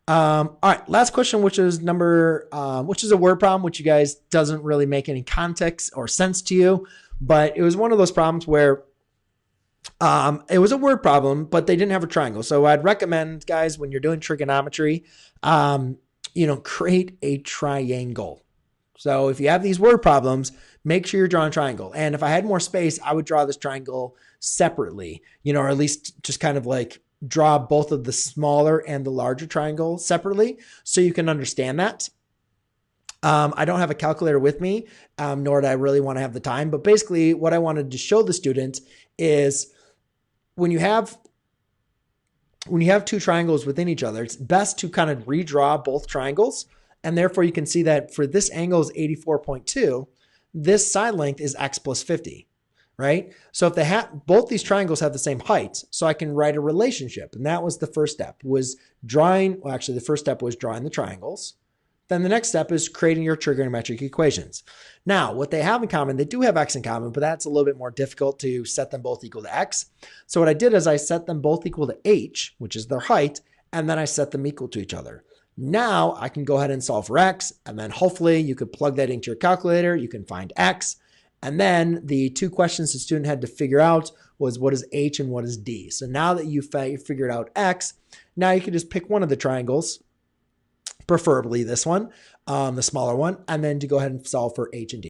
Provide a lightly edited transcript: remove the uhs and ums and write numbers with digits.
All right, last question, which is which is a word problem, which you guys doesn't really make any context or sense to you, but it was one of those problems where it was a word problem, but they didn't have a triangle. So I'd recommend, guys, when you're doing trigonometry, create a triangle. So if you have these word problems, make sure you're drawing a triangle. And if I had more space, I would draw this triangle separately, or at least just kind of like draw both of the smaller and the larger triangle separately so you can understand that. I don't have a calculator with me, nor do I really want to have the time. But basically what I wanted to show the student is when you have two triangles within each other, it's best to kind of redraw both triangles. And therefore you can see that for this angle is 84.2, this side length is x plus 50, right? So if they have, both these triangles have the same height, so I can write a relationship. And that was the first step, was the first step was drawing the triangles. Then the next step is creating your trigonometric equations. Now, what they have in common, they do have x in common, but that's a little bit more difficult to set them both equal to x. So what I did is I set them both equal to h, which is their height, and then I set them equal to each other. Now I can go ahead and solve for x, and then hopefully you could plug that into your calculator. You can find x. And then the two questions the student had to figure out was what is h and what is d. So now that you figured out x, now you can just pick one of the triangles, preferably this one, the smaller one, and then to go ahead and solve for h and d.